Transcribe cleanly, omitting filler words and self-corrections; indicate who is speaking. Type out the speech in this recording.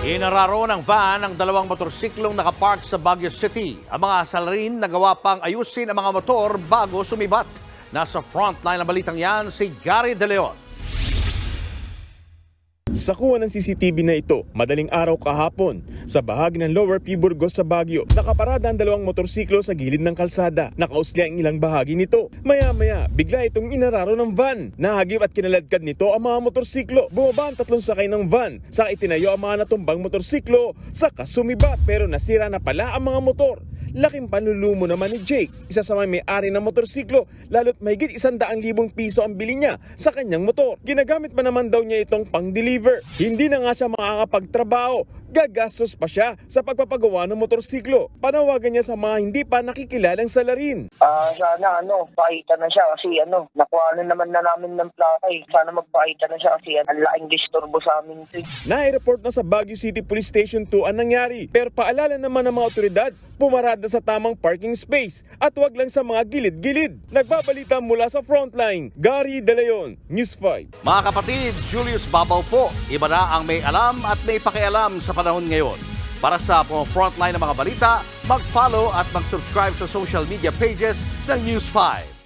Speaker 1: Inararo ng van ang dalawang motorsiklong nakapark sa Baguio City. Ang mga salarin nagawa pang ayusin ang mga motor bago sumibat. Nasa frontline ng balitang yan si Gary De Leon.
Speaker 2: Sa kuha ng CCTV na ito, madaling araw kahapon, sa bahagi ng Lower P. Burgos sa Baguio, nakaparada ang dalawang motorsiklo sa gilid ng kalsada. Nakausli ang ilang bahagi nito. Maya-maya, bigla itong inararo ng van. Nahagip at kinaladkad nito ang mga motorsiklo. Bumaba ang tatlong sakay ng van. Saka itinayo ang mga natumbang motorsiklo. Saka sumibat, pero nasira na pala ang mga motor. Laking panlulumo naman ni Jake, isa sa mga may-ari ng motorsiklo, lalo't mahigit 100,000 piso ang bili niya sa kanyang motor. Ginagamit pa naman daw niya itong pang-deliver. Hindi na nga siya makakapagtrabaho. Gagastos pa siya sa pagpapagawa ng motorsiklo. Panawagan niya sa mga hindi pa nakikilalang salarin.
Speaker 3: Sana pakita na siya kasi nakuha na naman na namin ng plaka eh. Sana magpakita na siya kasi ang laking disturbo sa amin.
Speaker 2: Na-report na sa Baguio City Police Station 2 ang nangyari. Pero paalala naman ng mga otoridad, pumarada sa tamang parking space at wag lang sa mga gilid-gilid. Nagbabalita mula sa frontline, Gary De Leon, News 5.
Speaker 1: Mga kapatid, Julius Babaw po. Iba na ang may alam at may pakialam sa panahon ngayon. Para sa frontline ng mga balita, mag-follow at mag-subscribe sa social media pages ng News 5.